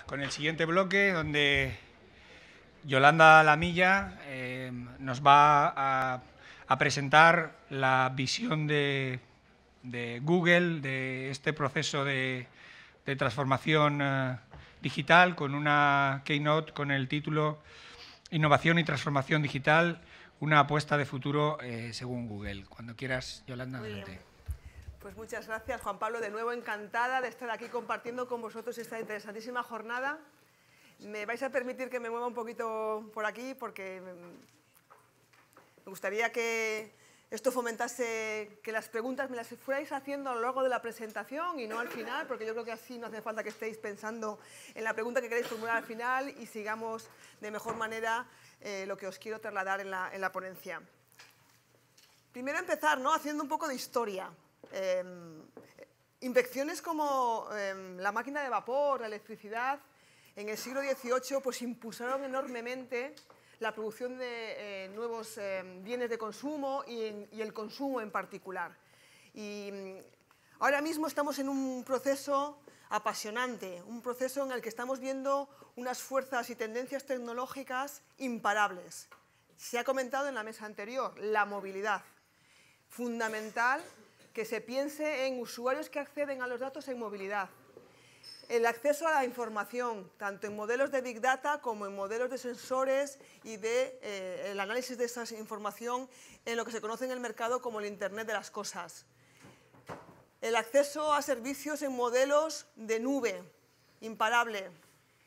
Con el siguiente bloque, donde Yolanda Lamilla nos va a presentar la visión de Google de este proceso de transformación digital, con una keynote con el título Innovación y transformación digital, una apuesta de futuro según Google. Cuando quieras, Yolanda, adelante. Pues muchas gracias, Juan Pablo. De nuevo, encantada de estar aquí compartiendo con vosotros esta interesantísima jornada. Me vais a permitir que me mueva un poquito por aquí porque me gustaría que esto fomentase que las preguntas me las fuerais haciendo a lo largo de la presentación y no al final, porque yo creo que así no hace falta que estéis pensando en la pregunta que queréis formular al final y sigamos de mejor manera lo que os quiero trasladar en la ponencia. Primero empezar, ¿no?, haciendo un poco de historia. Invenciones como la máquina de vapor, la electricidad, en el siglo XVIII pues impulsaron enormemente la producción de nuevos bienes de consumo y el consumo en particular. Y ahora mismo estamos en un proceso apasionante, un proceso en el que estamos viendo unas fuerzas y tendencias tecnológicas imparables. Se ha comentado en la mesa anterior, la movilidad, fundamental que se piense en usuarios que acceden a los datos en movilidad. El acceso a la información, tanto en modelos de Big Data como en modelos de sensores y el análisis de esa información en lo que se conoce en el mercado como el Internet de las cosas. El acceso a servicios en modelos de nube, imparable.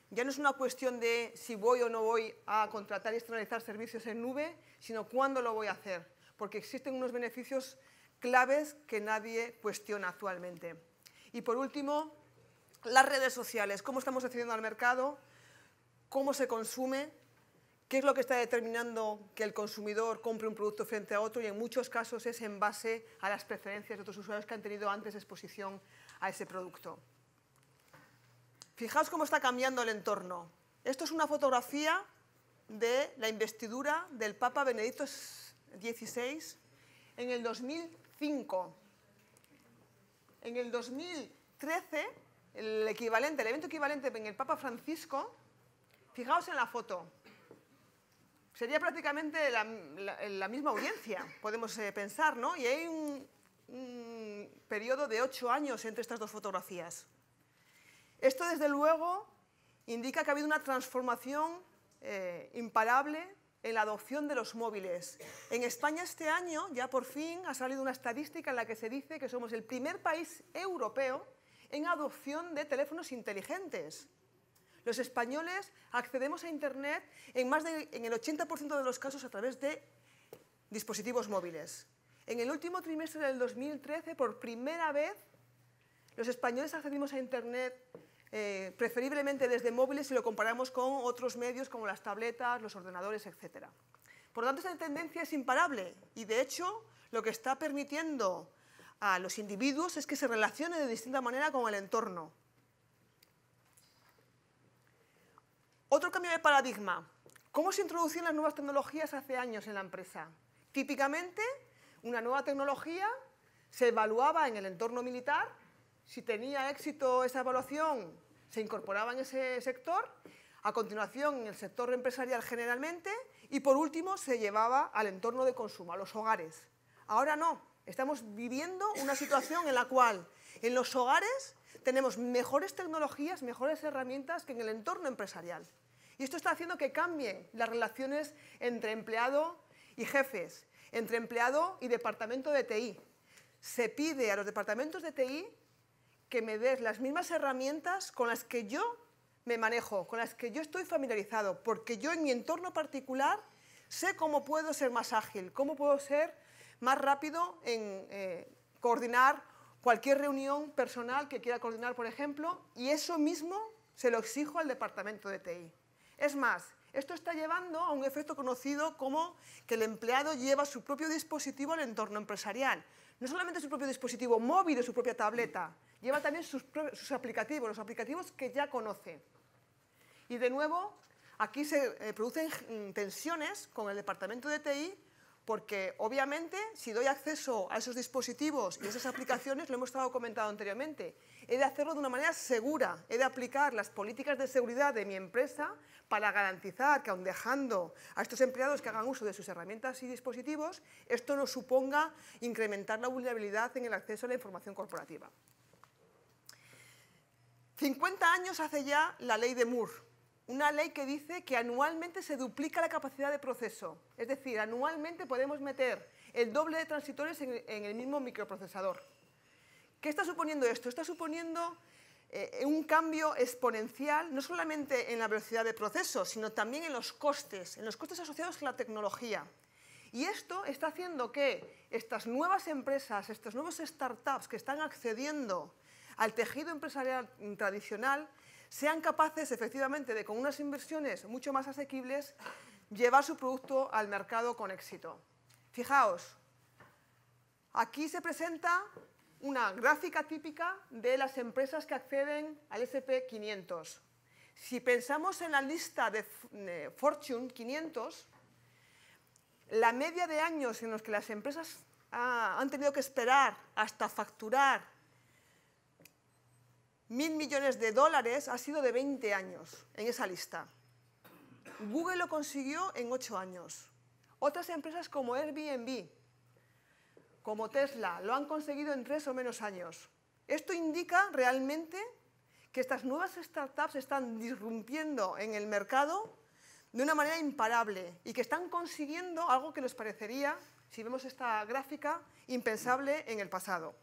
Ya no es una cuestión de si voy o no voy a contratar y externalizar servicios en nube, sino cuándo lo voy a hacer, porque existen unos beneficios claves que nadie cuestiona actualmente. Y por último, las redes sociales, cómo estamos accediendo al mercado, cómo se consume, qué es lo que está determinando que el consumidor compre un producto frente a otro, y en muchos casos es en base a las preferencias de otros usuarios que han tenido antes exposición a ese producto. Fijaos cómo está cambiando el entorno. Esto es una fotografía de la investidura del Papa Benedicto XVI en el 2005. En el 2013, el evento equivalente en el Papa Francisco, fijaos en la foto, sería prácticamente la misma audiencia, podemos pensar, ¿no? Y hay un periodo de 8 años entre estas dos fotografías. Esto, desde luego, indica que ha habido una transformación imparable en la adopción de los móviles. En España este año ya por fin ha salido una estadística en la que se dice que somos el primer país europeo en adopción de teléfonos inteligentes. Los españoles accedemos a Internet en el 80% de los casos a través de dispositivos móviles. En el último trimestre del 2013, por primera vez, los españoles accedimos a Internet preferiblemente desde móviles si lo comparamos con otros medios como las tabletas, los ordenadores, etc. Por lo tanto, esta tendencia es imparable y, de hecho, lo que está permitiendo a los individuos es que se relacionen de distinta manera con el entorno. Otro cambio de paradigma. ¿Cómo se introducían las nuevas tecnologías hace años en la empresa? Típicamente, una nueva tecnología se evaluaba en el entorno militar. Si tenía éxito esa evaluación, se incorporaba en ese sector, a continuación en el sector empresarial generalmente, y por último se llevaba al entorno de consumo, a los hogares. Ahora no, estamos viviendo una situación en la cual en los hogares tenemos mejores tecnologías, mejores herramientas que en el entorno empresarial. Y esto está haciendo que cambien las relaciones entre empleado y jefes, entre empleado y departamento de TI. Se pide a los departamentos de TI que me des las mismas herramientas con las que yo me manejo, con las que yo estoy familiarizado, porque yo en mi entorno particular sé cómo puedo ser más ágil, cómo puedo ser más rápido en coordinar cualquier reunión personal que quiera coordinar, por ejemplo, y eso mismo se lo exijo al departamento de TI. Es más, esto está llevando a un efecto conocido como que el empleado lleva su propio dispositivo al entorno empresarial. No solamente su propio dispositivo móvil o su propia tableta, lleva también sus aplicativos, los aplicativos que ya conoce. Y de nuevo, aquí se producen tensiones con el departamento de TI Porque, obviamente, si doy acceso a esos dispositivos y esas aplicaciones, lo hemos estado comentando anteriormente, he de hacerlo de una manera segura, he de aplicar las políticas de seguridad de mi empresa para garantizar que, aun dejando a estos empleados que hagan uso de sus herramientas y dispositivos, esto no suponga incrementar la vulnerabilidad en el acceso a la información corporativa. 50 años hace ya la ley de Moore, una ley que dice que anualmente se duplica la capacidad de proceso. Es decir, anualmente podemos meter el doble de transistores en el mismo microprocesador. ¿Qué está suponiendo esto? Está suponiendo un cambio exponencial, no solamente en la velocidad de proceso, sino también en los costes asociados con la tecnología. Y esto está haciendo que estas nuevas empresas, estos nuevos startups que están accediendo al tejido empresarial tradicional, sean capaces, efectivamente, de, con unas inversiones mucho más asequibles, llevar su producto al mercado con éxito. Fijaos, aquí se presenta una gráfica típica de las empresas que acceden al S&P 500. Si pensamos en la lista de Fortune 500, la media de años en los que las empresas han tenido que esperar hasta facturar 1.000 millones de dólares ha sido de 20 años en esa lista. Google lo consiguió en 8 años. Otras empresas como Airbnb, como Tesla, lo han conseguido en 3 o menos años. Esto indica realmente que estas nuevas startups están disrumpiendo en el mercado de una manera imparable y que están consiguiendo algo que nos parecería, si vemos esta gráfica, impensable en el pasado.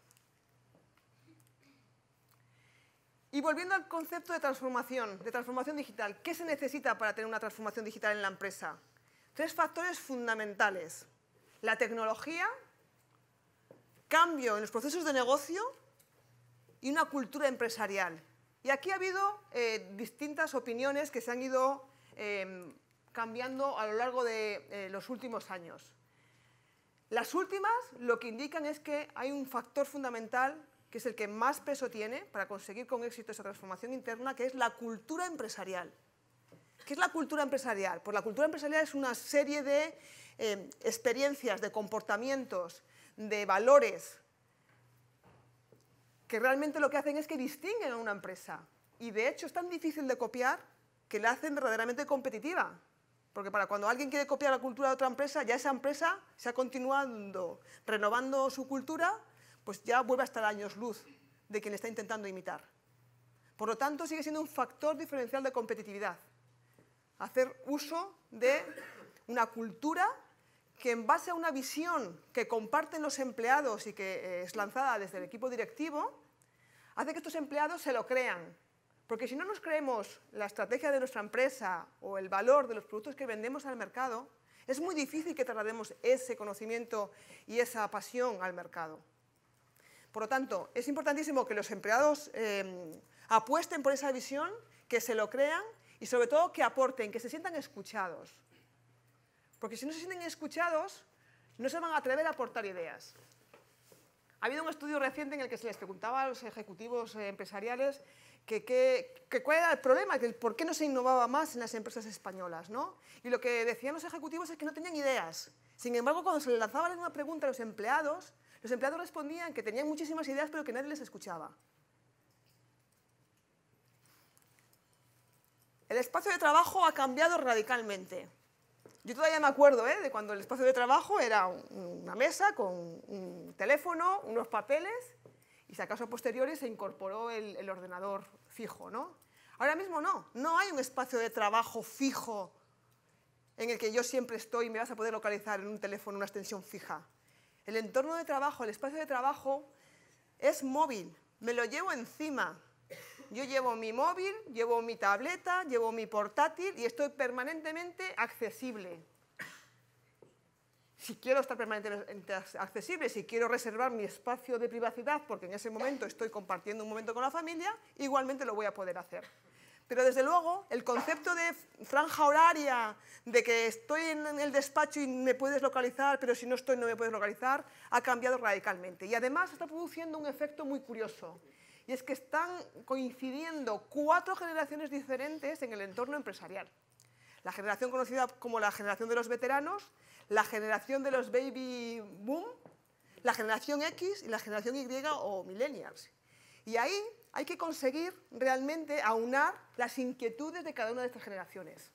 Y volviendo al concepto de transformación digital, ¿qué se necesita para tener una transformación digital en la empresa? 3 factores fundamentales: la tecnología, cambio en los procesos de negocio y una cultura empresarial. Y aquí ha habido distintas opiniones que se han ido cambiando a lo largo de los últimos años. Las últimas lo que indican es que hay un factor fundamental que es el que más peso tiene para conseguir con éxito esa transformación interna, que es la cultura empresarial. ¿Qué es la cultura empresarial? Pues la cultura empresarial es una serie de experiencias, de comportamientos, de valores, que realmente lo que hacen es que distinguen a una empresa. Y de hecho es tan difícil de copiar que la hacen verdaderamente competitiva. Porque para cuando alguien quiere copiar la cultura de otra empresa, ya esa empresa se ha continuado renovando su cultura, pues ya vuelve a estar a años luz de quien está intentando imitar. Por lo tanto, sigue siendo un factor diferencial de competitividad. Hacer uso de una cultura que, en base a una visión que comparten los empleados y que es lanzada desde el equipo directivo, hace que estos empleados se lo crean. Porque si no nos creemos la estrategia de nuestra empresa o el valor de los productos que vendemos al mercado, es muy difícil que traslademos ese conocimiento y esa pasión al mercado. Por lo tanto, es importantísimo que los empleados apuesten por esa visión, que se lo crean y, sobre todo, que aporten, que se sientan escuchados. Porque si no se sienten escuchados, no se van a atrever a aportar ideas. Ha habido un estudio reciente en el que se les preguntaba a los ejecutivos empresariales que cuál era el problema, que por qué no se innovaba más en las empresas españolas, ¿no? Y lo que decían los ejecutivos es que no tenían ideas. Sin embargo, cuando se les lanzaba una pregunta a los empleados respondían que tenían muchísimas ideas, pero que nadie les escuchaba. El espacio de trabajo ha cambiado radicalmente. Yo todavía me acuerdo de cuando el espacio de trabajo era una mesa con un teléfono, unos papeles, y si acaso a posteriori se incorporó el ordenador fijo, ¿no? Ahora mismo no hay un espacio de trabajo fijo en el que yo siempre estoy y me vas a poder localizar en un teléfono una extensión fija. El entorno de trabajo, el espacio de trabajo es móvil, me lo llevo encima. Yo llevo mi móvil, llevo mi tableta, llevo mi portátil y estoy permanentemente accesible. Si quiero estar permanentemente accesible, si quiero reservar mi espacio de privacidad porque en ese momento estoy compartiendo un momento con la familia, igualmente lo voy a poder hacer. Pero desde luego el concepto de franja horaria, de que estoy en el despacho y me puedes localizar, pero si no estoy no me puedes localizar, ha cambiado radicalmente. Y además está produciendo un efecto muy curioso. Y es que están coincidiendo 4 generaciones diferentes en el entorno empresarial. La generación conocida como la generación de los veteranos, la generación de los baby boom, la generación X y la generación Y o millennials. Y ahí hay que conseguir realmente aunar las inquietudes de cada una de estas generaciones.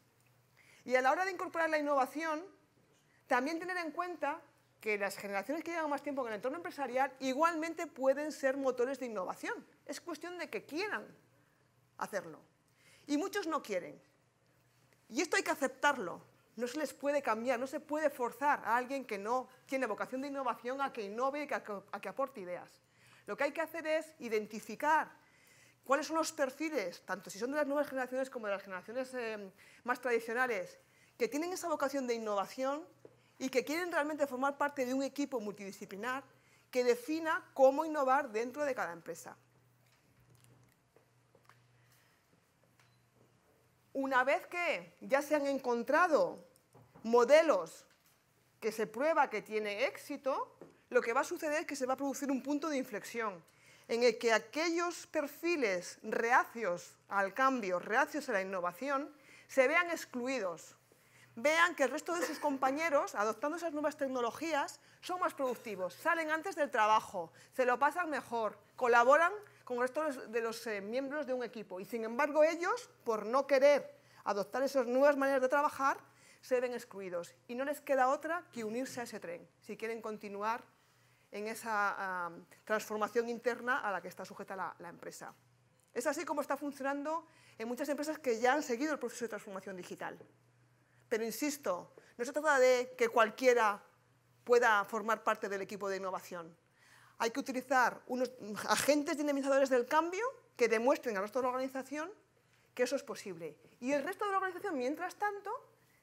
Y a la hora de incorporar la innovación, también tener en cuenta que las generaciones que llevan más tiempo en el entorno empresarial igualmente pueden ser motores de innovación. Es cuestión de que quieran hacerlo. Y muchos no quieren. Y esto hay que aceptarlo. No se les puede cambiar, no se puede forzar a alguien que no tiene vocación de innovación a que innove y a que aporte ideas. Lo que hay que hacer es identificar cuáles son los perfiles, tanto si son de las nuevas generaciones como de las generaciones más tradicionales, que tienen esa vocación de innovación y que quieren realmente formar parte de un equipo multidisciplinar que defina cómo innovar dentro de cada empresa. Una vez que ya se han encontrado modelos que se prueba que tienen éxito, lo que va a suceder es que se va a producir un punto de inflexión en el que aquellos perfiles reacios al cambio, reacios a la innovación, se vean excluidos. Vean que el resto de sus compañeros, adoptando esas nuevas tecnologías, son más productivos, salen antes del trabajo, se lo pasan mejor, colaboran con el resto de los miembros de un equipo. Y sin embargo ellos, por no querer adoptar esas nuevas maneras de trabajar, se ven excluidos. Y no les queda otra que unirse a ese tren, si quieren continuar en esa transformación interna a la que está sujeta la empresa. Es así como está funcionando en muchas empresas que ya han seguido el proceso de transformación digital. Pero insisto, no se trata de que cualquiera pueda formar parte del equipo de innovación. Hay que utilizar unos agentes dinamizadores del cambio que demuestren al resto de la organización que eso es posible. Y el resto de la organización, mientras tanto,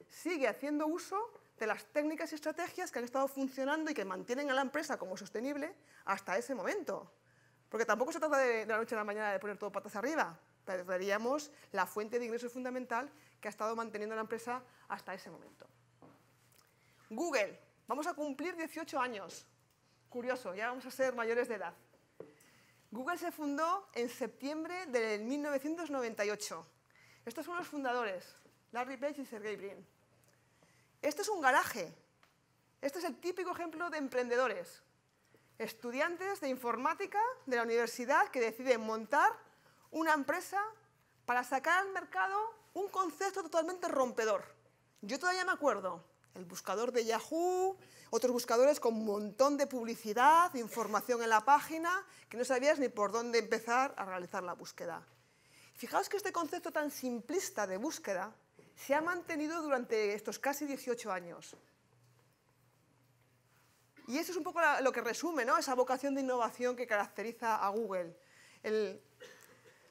sigue haciendo uso de las técnicas y estrategias que han estado funcionando y que mantienen a la empresa como sostenible hasta ese momento. Porque tampoco se trata de la noche a la mañana de poner todo patas arriba. Perderíamos la fuente de ingreso fundamental que ha estado manteniendo la empresa hasta ese momento. Google. Vamos a cumplir 18 años. Curioso, ya vamos a ser mayores de edad. Google se fundó en septiembre de 1998. Estos son los fundadores, Larry Page y Sergey Brin. Este es un garaje. Este es el típico ejemplo de emprendedores. Estudiantes de informática de la universidad que deciden montar una empresa para sacar al mercado un concepto totalmente rompedor. Yo todavía me acuerdo, el buscador de Yahoo, otros buscadores con un montón de publicidad, información en la página, que no sabías ni por dónde empezar a realizar la búsqueda. Fijaos que este concepto tan simplista de búsqueda se ha mantenido durante estos casi 18 años. Y eso es un poco lo que resume, ¿no?, esa vocación de innovación que caracteriza a Google. El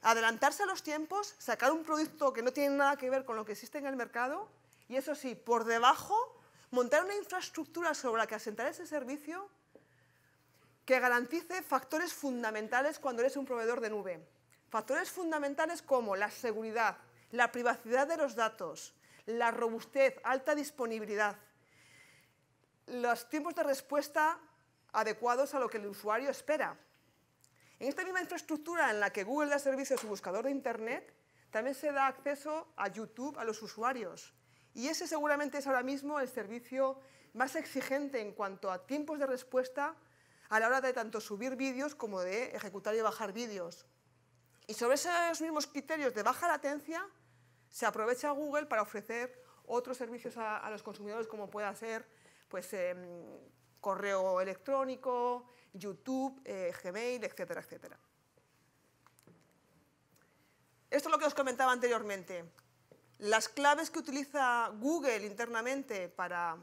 adelantarse a los tiempos, sacar un producto que no tiene nada que ver con lo que existe en el mercado y, eso sí, por debajo, montar una infraestructura sobre la que asentar ese servicio que garantice factores fundamentales cuando eres un proveedor de nube. Factores fundamentales como la seguridad, la privacidad de los datos, la robustez, alta disponibilidad, los tiempos de respuesta adecuados a lo que el usuario espera. En esta misma infraestructura en la que Google da servicio a su buscador de Internet, también se da acceso a YouTube a los usuarios. Y ese seguramente es ahora mismo el servicio más exigente en cuanto a tiempos de respuesta a la hora de tanto subir vídeos como de ejecutar y bajar vídeos. Y sobre esos mismos criterios de baja latencia se aprovecha Google para ofrecer otros servicios a los consumidores, como pueda ser pues, correo electrónico, YouTube, Gmail, etcétera, etcétera. Esto es lo que os comentaba anteriormente. Las claves que utiliza Google internamente para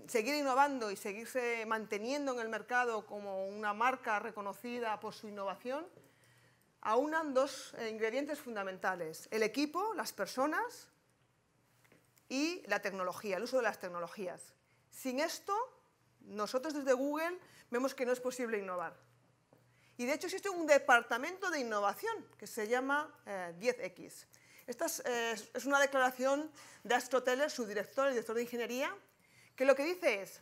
seguir innovando y seguirse manteniendo en el mercado como una marca reconocida por su innovación, aunan dos ingredientes fundamentales: el equipo, las personas, y la tecnología, el uso de las tecnologías. Sin esto, nosotros desde Google vemos que no es posible innovar. Y de hecho existe un departamento de innovación que se llama 10X. Esta es una declaración de Astro Teller, su director, el director de ingeniería, que lo que dice es: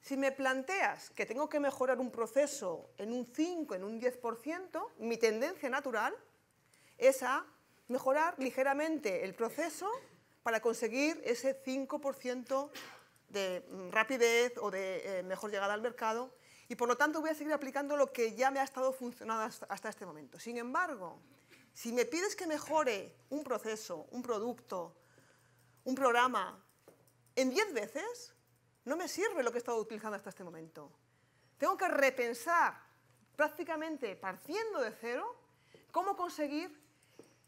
si me planteas que tengo que mejorar un proceso en un 5, en un 10%, mi tendencia natural es a mejorar ligeramente el proceso para conseguir ese 5% de rapidez o de mejor llegada al mercado, y por lo tanto voy a seguir aplicando lo que ya me ha estado funcionando hasta este momento. Sin embargo, si me pides que mejore un proceso, un producto, un programa en 10 veces, no me sirve lo que he estado utilizando hasta este momento. Tengo que repensar, prácticamente partiendo de cero, cómo conseguir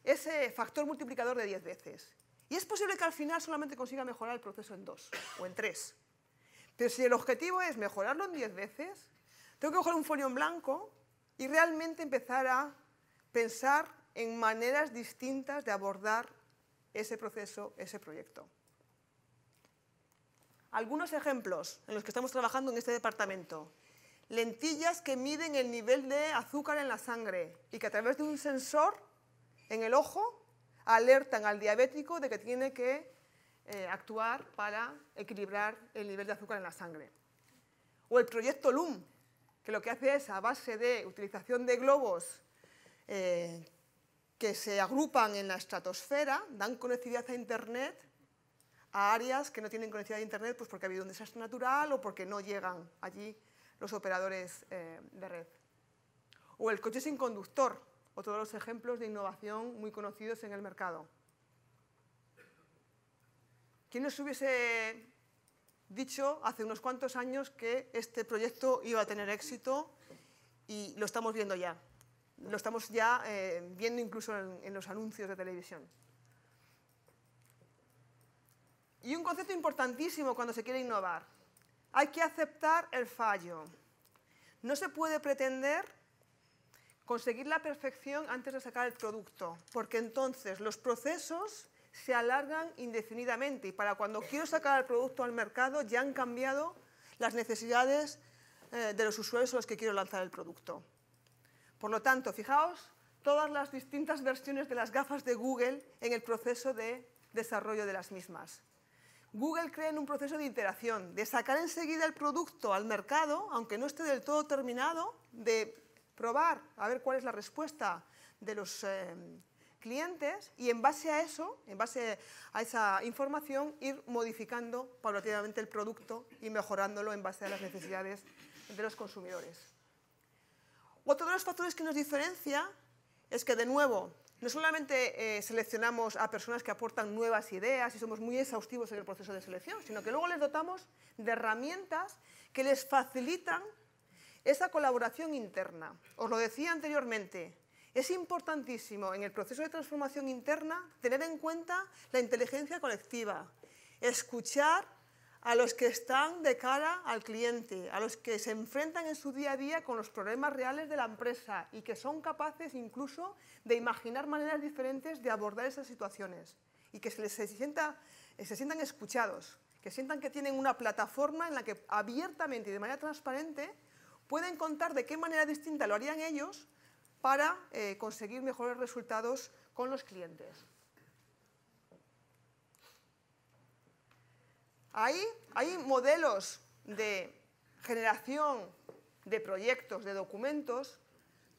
ese factor multiplicador de 10 veces. Y es posible que al final solamente consiga mejorar el proceso en 2 o en 3. Pero si el objetivo es mejorarlo en 10 veces, tengo que coger un folio en blanco y realmente empezar a pensar en maneras distintas de abordar ese proceso, ese proyecto. Algunos ejemplos en los que estamos trabajando en este departamento. Lentillas que miden el nivel de azúcar en la sangre y que a través de un sensor en el ojo alertan al diabético de que tiene que actuar para equilibrar el nivel de azúcar en la sangre. O el proyecto LUM, que lo que hace es, a base de utilización de globos que se agrupan en la estratosfera, dan conectividad a Internet a áreas que no tienen conectividad a Internet, pues porque ha habido un desastre natural o porque no llegan allí los operadores de red. O el coche sin conductor, otro de los ejemplos de innovación muy conocidos en el mercado. ¿Quién nos hubiese dicho hace unos cuantos años que este proyecto iba a tener éxito? Y lo estamos viendo ya. Lo estamos ya viendo incluso en los anuncios de televisión. Y un concepto importantísimo cuando se quiere innovar. Hay que aceptar el fallo. No se puede pretender conseguir la perfección antes de sacar el producto, porque entonces los procesos se alargan indefinidamente y para cuando quiero sacar el producto al mercado ya han cambiado las necesidades de los usuarios a los que quiero lanzar el producto. Por lo tanto, fijaos todas las distintas versiones de las gafas de Google en el proceso de desarrollo de las mismas. Google cree en un proceso de iteración, de sacar enseguida el producto al mercado, aunque no esté del todo terminado, de probar a ver cuál es la respuesta de los clientes y en base a eso, en base a esa información, ir modificando paulatinamente el producto y mejorándolo en base a las necesidades de los consumidores. Otro de los factores que nos diferencia es que, de nuevo, no solamente seleccionamos a personas que aportan nuevas ideas y somos muy exhaustivos en el proceso de selección, sino que luego les dotamos de herramientas que les facilitan esa colaboración interna. Os lo decía anteriormente, es importantísimo en el proceso de transformación interna tener en cuenta la inteligencia colectiva, escuchar a los que están de cara al cliente, a los que se enfrentan en su día a día con los problemas reales de la empresa y que son capaces incluso de imaginar maneras diferentes de abordar esas situaciones y que se sientan escuchados, que sientan que tienen una plataforma en la que abiertamente y de manera transparente pueden contar de qué manera distinta lo harían ellos para conseguir mejores resultados con los clientes. Ahí hay modelos de generación de proyectos, de documentos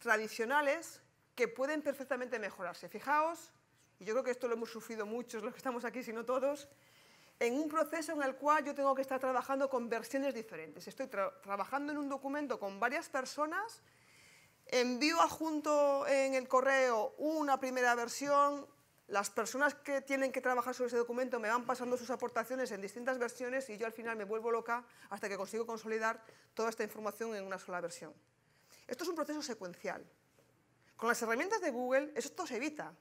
tradicionales que pueden perfectamente mejorarse. Fijaos, y yo creo que esto lo hemos sufrido muchos los que estamos aquí, si no todos, en un proceso en el cual yo tengo que estar trabajando con versiones diferentes. Estoy trabajando en un documento con varias personas, envío adjunto en el correo una primera versión, las personas que tienen que trabajar sobre ese documento me van pasando sus aportaciones en distintas versiones y yo al final me vuelvo loca hasta que consigo consolidar toda esta información en una sola versión. Esto es un proceso secuencial. Con las herramientas de Google esto se evita.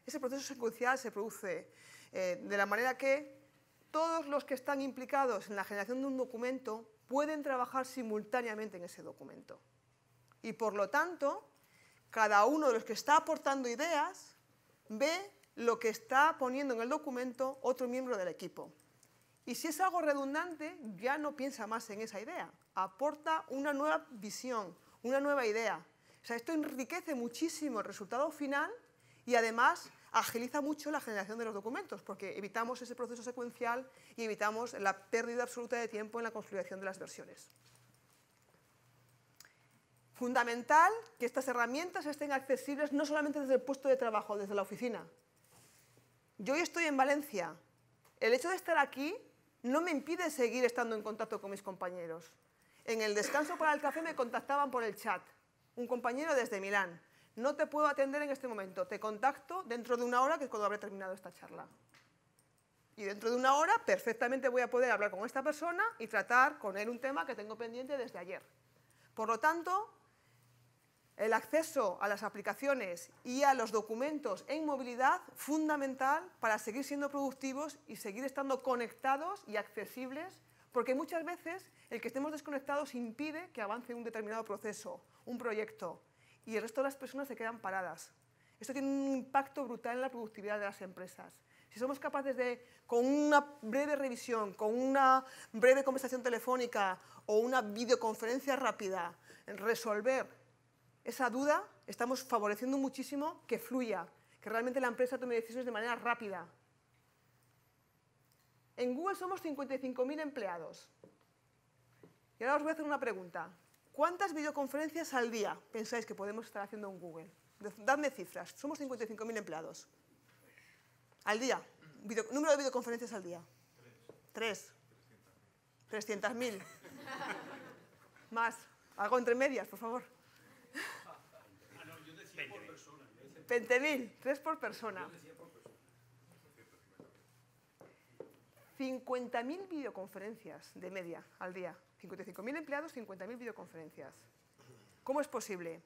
Ese proceso secuencial se produce de la manera que todos los que están implicados en la generación de un documento pueden trabajar simultáneamente en ese documento. Y por lo tanto, cada uno de los que está aportando ideas ve lo que está poniendo en el documento otro miembro del equipo. Y si es algo redundante, ya no piensa más en esa idea, aporta una nueva visión, una nueva idea. O sea, esto enriquece muchísimo el resultado final y además agiliza mucho la generación de los documentos, porque evitamos ese proceso secuencial y evitamos la pérdida absoluta de tiempo en la consolidación de las versiones. Fundamental que estas herramientas estén accesibles no solamente desde el puesto de trabajo, desde la oficina. Yo hoy estoy en Valencia, el hecho de estar aquí no me impide seguir estando en contacto con mis compañeros. En el descanso para el café me contactaban por el chat, un compañero desde Milán. No te puedo atender en este momento, te contacto dentro de 1 hora, que es cuando habré terminado esta charla. Y dentro de 1 hora perfectamente voy a poder hablar con esta persona y tratar con él un tema que tengo pendiente desde ayer. Por lo tanto, el acceso a las aplicaciones y a los documentos en movilidad, fundamental para seguir siendo productivos y seguir estando conectados y accesibles, porque muchas veces el que estemos desconectados impide que avance un determinado proceso, un proyecto, y el resto de las personas se quedan paradas. Esto tiene un impacto brutal en la productividad de las empresas. Si somos capaces de, con una breve revisión, con una breve conversación telefónica o una videoconferencia rápida, resolver esa duda, estamos favoreciendo muchísimo que fluya, que realmente la empresa tome decisiones de manera rápida. En Google somos 55.000 empleados. Y ahora os voy a hacer una pregunta. ¿Cuántas videoconferencias al día pensáis que podemos estar haciendo en Google? Dadme cifras. Somos 55.000 empleados. Al día. Número de videoconferencias al día. 3. 300.000. Más. Algo entre medias, por favor. 20.000. 3 por persona. 50.000 videoconferencias de media al día. 55.000 empleados, 50.000 videoconferencias. ¿Cómo es posible?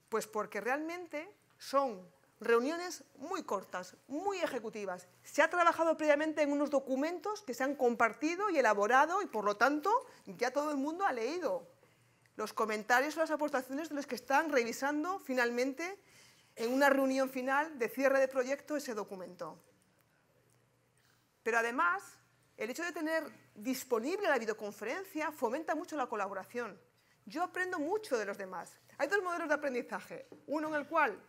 Pues porque realmente son reuniones muy cortas, muy ejecutivas. Se ha trabajado previamente en unos documentos que se han compartido y elaborado y, por lo tanto, ya todo el mundo ha leído los comentarios o las aportaciones de los que están revisando finalmente en una reunión final de cierre de proyecto ese documento. Pero además, el hecho de tener disponible la videoconferencia fomenta mucho la colaboración. Yo aprendo mucho de los demás. Hay 2 modelos de aprendizaje. Uno en el cual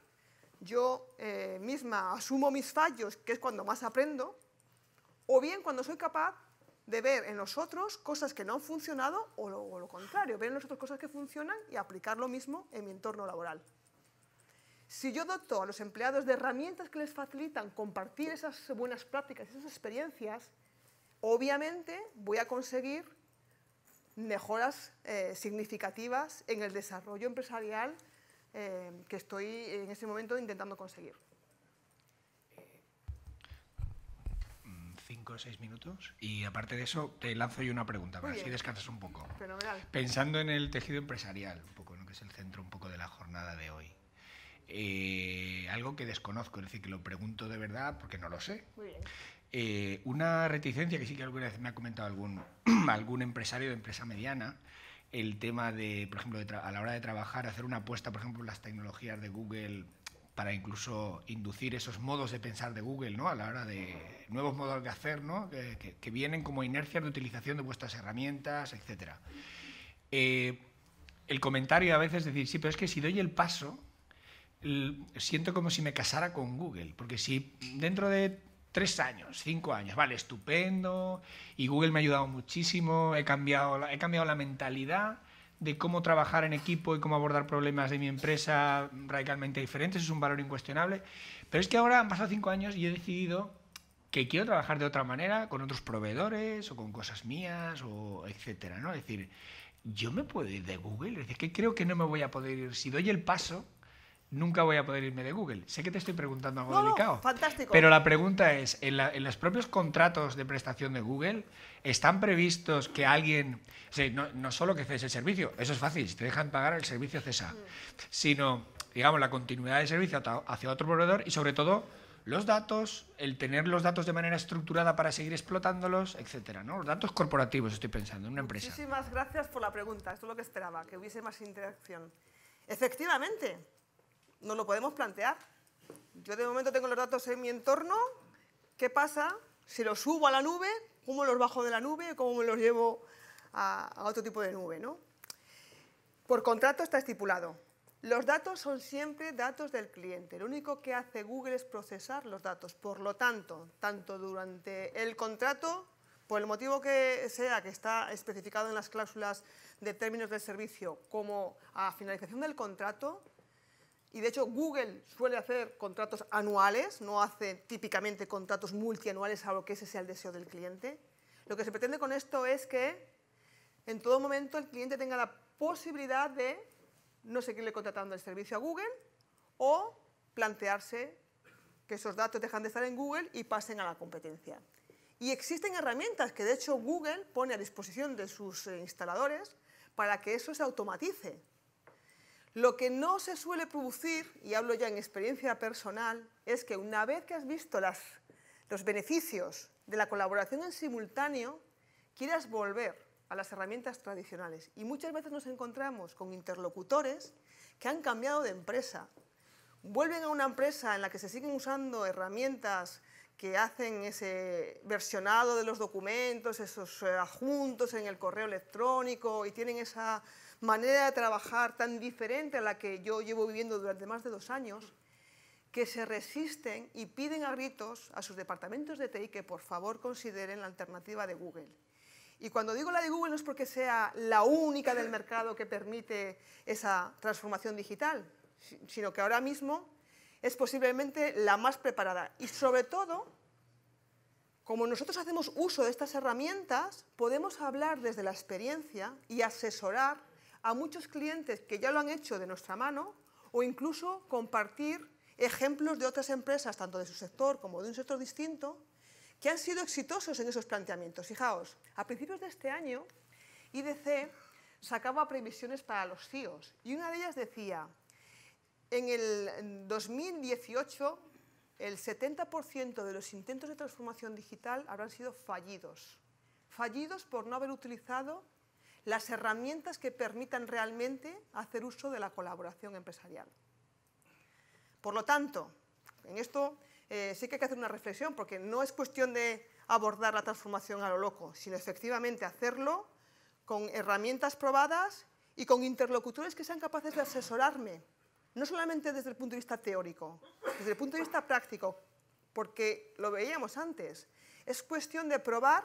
yo misma asumo mis fallos, que es cuando más aprendo, o bien cuando soy capaz de ver en los otros cosas que no han funcionado o lo contrario, ver en los otros cosas que funcionan y aplicar lo mismo en mi entorno laboral. Si yo doto a los empleados de herramientas que les facilitan compartir esas buenas prácticas, esas experiencias, obviamente voy a conseguir mejoras significativas en el desarrollo empresarial que estoy en ese momento intentando conseguir. 5 o 6 minutos. Y aparte de eso, te lanzo yo una pregunta, para así descansas un poco. Fenomenal. Pensando en el tejido empresarial, un poco, ¿no? Que es el centro un poco de la jornada de hoy. Algo que desconozco, es decir, que lo pregunto de verdad porque no lo sé. Muy bien. Una reticencia que sí que alguna vez me ha comentado algún empresario de empresa mediana, el tema de, por ejemplo, a la hora de trabajar, hacer una apuesta, por ejemplo, en las tecnologías de Google para incluso inducir esos modos de pensar de Google, ¿no? A la hora de nuevos modos de hacer, ¿no? que vienen como inercias de utilización de vuestras herramientas, etc. El comentario a veces es decir, sí, pero es que si doy el paso, siento como si me casara con Google, porque si dentro de 3 años, 5 años, vale, estupendo, y Google me ha ayudado muchísimo, he cambiado la mentalidad de cómo trabajar en equipo y cómo abordar problemas de mi empresa radicalmente diferentes, es un valor incuestionable, pero es que ahora han pasado 5 años y he decidido que quiero trabajar de otra manera, con otros proveedores o con cosas mías, o etcétera, ¿no? Es decir, yo me puedo ir de Google, es decir, que creo que no me voy a poder ir, si doy el paso, nunca voy a poder irme de Google. Sé que te estoy preguntando algo delicado. Fantástico. Pero la pregunta es, ¿en los propios contratos de prestación de Google están previstos que alguien... O sea, no solo que cese el servicio, eso es fácil, si te dejan pagar el servicio cesa, sino, digamos, la continuidad del servicio hacia otro proveedor y sobre todo los datos, el tener los datos de manera estructurada para seguir explotándolos, etcétera, ¿no? Los datos corporativos, estoy pensando, en una empresa. Muchísimas gracias por la pregunta, esto es lo que esperaba, que hubiese más interacción. Efectivamente, nos lo podemos plantear. Yo de momento tengo los datos en mi entorno. ¿Qué pasa si los subo a la nube? ¿Cómo los bajo de la nube? ¿Cómo me los llevo a otro tipo de nube, ¿no? Por contrato está estipulado. Los datos son siempre datos del cliente. Lo único que hace Google es procesar los datos. Por lo tanto, tanto durante el contrato, por el motivo que sea, que está especificado en las cláusulas de términos del servicio, como a finalización del contrato, y de hecho Google suele hacer contratos anuales, no hace típicamente contratos multianuales, salvo que ese sea el deseo del cliente. Lo que se pretende con esto es que en todo momento el cliente tenga la posibilidad de no seguirle contratando el servicio a Google o plantearse que esos datos dejan de estar en Google y pasen a la competencia. Y existen herramientas que de hecho Google pone a disposición de sus instaladores para que eso se automatice. Lo que no se suele producir, y hablo ya en experiencia personal, es que una vez que has visto los beneficios de la colaboración en simultáneo, quieras volver a las herramientas tradicionales. Y muchas veces nos encontramos con interlocutores que han cambiado de empresa. Vuelven a una empresa en la que se siguen usando herramientas que hacen ese versionado de los documentos, esos adjuntos en el correo electrónico y tienen esa manera de trabajar tan diferente a la que yo llevo viviendo durante más de 2 años, que se resisten y piden a gritos a sus departamentos de TI que por favor consideren la alternativa de Google. Y cuando digo la de Google no es porque sea la única del mercado que permite esa transformación digital, sino que ahora mismo es posiblemente la más preparada. Y sobre todo, como nosotros hacemos uso de estas herramientas, podemos hablar desde la experiencia y asesorar a muchos clientes que ya lo han hecho de nuestra mano o incluso compartir ejemplos de otras empresas, tanto de su sector como de un sector distinto, que han sido exitosos en esos planteamientos. Fijaos, a principios de este año, IDC sacaba previsiones para los CIOs y una de ellas decía: en el 2018 el 70% de los intentos de transformación digital habrán sido fallidos. Fallidos por no haber utilizado las herramientas que permitan realmente hacer uso de la colaboración empresarial. Por lo tanto, en esto sí que hay que hacer una reflexión, porque no es cuestión de abordar la transformación a lo loco, sino efectivamente hacerlo con herramientas probadas y con interlocutores que sean capaces de asesorarme, no solamente desde el punto de vista teórico, desde el punto de vista práctico, porque lo veíamos antes, es cuestión de probar,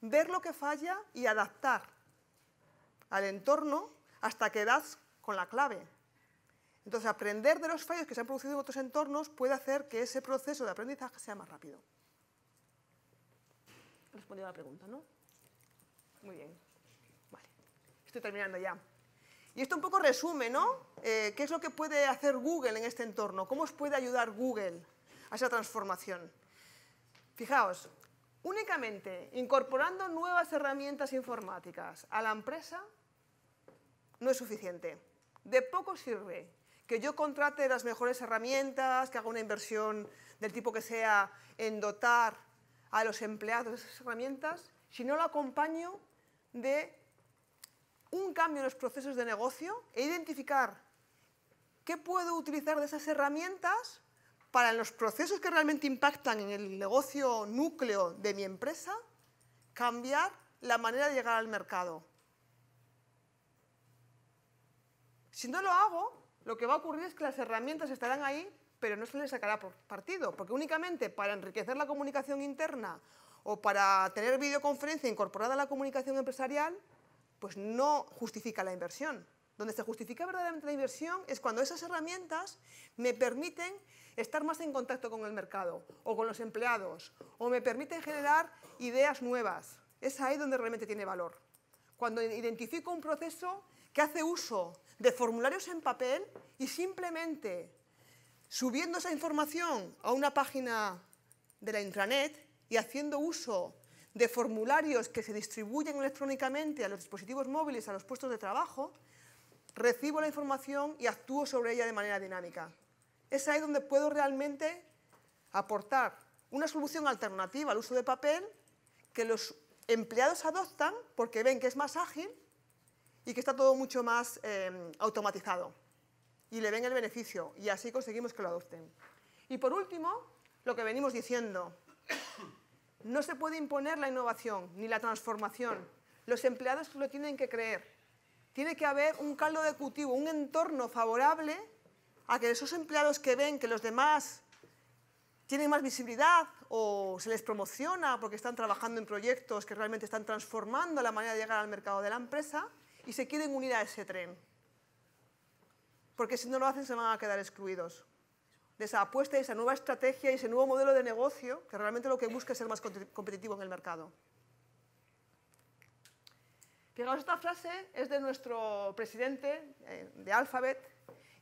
ver lo que falla y adaptar al entorno hasta que das con la clave. Entonces, aprender de los fallos que se han producido en otros entornos puede hacer que ese proceso de aprendizaje sea más rápido. He respondido a la pregunta, ¿no? Muy bien. Vale. Estoy terminando ya. Y esto un poco resume, ¿no? ¿Qué es lo que puede hacer Google en este entorno? ¿Cómo os puede ayudar Google a esa transformación? Fijaos, únicamente incorporando nuevas herramientas informáticas a la empresa no es suficiente. De poco sirve que yo contrate las mejores herramientas, que haga una inversión del tipo que sea en dotar a los empleados de esas herramientas, si no lo acompaño de un cambio en los procesos de negocio e identificar qué puedo utilizar de esas herramientas para en los procesos que realmente impactan en el negocio núcleo de mi empresa, cambiar la manera de llegar al mercado. Si no lo hago, lo que va a ocurrir es que las herramientas estarán ahí, pero no se les sacará partido, porque únicamente para enriquecer la comunicación interna o para tener videoconferencia incorporada a la comunicación empresarial, pues no justifica la inversión. Donde se justifica verdaderamente la inversión es cuando esas herramientas me permiten estar más en contacto con el mercado o con los empleados o me permiten generar ideas nuevas. Es ahí donde realmente tiene valor. Cuando identifico un proceso que hace uso de formularios en papel y simplemente subiendo esa información a una página de la intranet y haciendo uso de formularios que se distribuyen electrónicamente a los dispositivos móviles, a los puestos de trabajo, recibo la información y actúo sobre ella de manera dinámica. Es ahí donde puedo realmente aportar una solución alternativa al uso de papel que los empleados adoptan porque ven que es más ágil y que está todo mucho más automatizado. Y le ven el beneficio y así conseguimos que lo adopten. Y por último, lo que venimos diciendo, no se puede imponer la innovación ni la transformación. Los empleados lo tienen que creer. Tiene que haber un caldo de cultivo, un entorno favorable a que esos empleados que ven que los demás tienen más visibilidad o se les promociona porque están trabajando en proyectos que realmente están transformando la manera de llegar al mercado de la empresa y se quieren unir a ese tren. porque si no lo hacen se van a quedar excluidos de esa apuesta, de esa nueva estrategia y ese nuevo modelo de negocio que realmente lo que busca es ser más competitivo en el mercado. Fijaos, esta frase es de nuestro presidente de Alphabet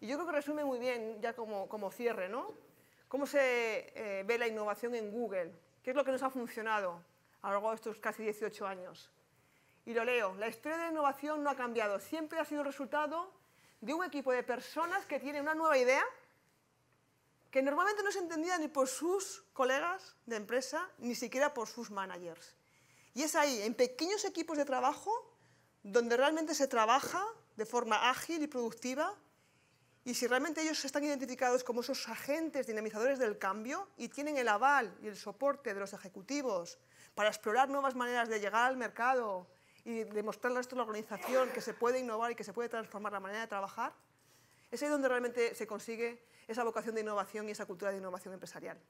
y yo creo que resume muy bien, ya como cierre, ¿no? Cómo se ve la innovación en Google, qué es lo que nos ha funcionado a lo largo de estos casi 18 años. Y lo leo: la historia de la innovación no ha cambiado, siempre ha sido resultado de un equipo de personas que tienen una nueva idea que normalmente no se entendía ni por sus colegas de empresa, ni siquiera por sus managers. Y es ahí, en pequeños equipos de trabajo, donde realmente se trabaja de forma ágil y productiva, y si realmente ellos están identificados como esos agentes dinamizadores del cambio y tienen el aval y el soporte de los ejecutivos para explorar nuevas maneras de llegar al mercado y demostrarle al resto de la organización que se puede innovar y que se puede transformar la manera de trabajar, es ahí donde realmente se consigue esa vocación de innovación y esa cultura de innovación empresarial.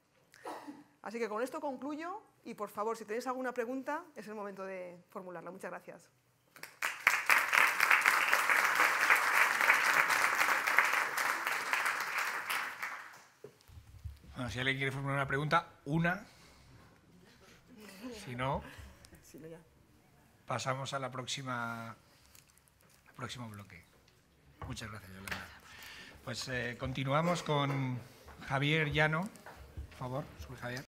Así que con esto concluyo y, por favor, si tenéis alguna pregunta, es el momento de formularla. Muchas gracias. Bueno, si alguien quiere formular una pregunta, una. Si no, pasamos a al próximo bloque. Muchas gracias, Yolanda. Pues continuamos con Javier Llano. Por favor, sube Javier.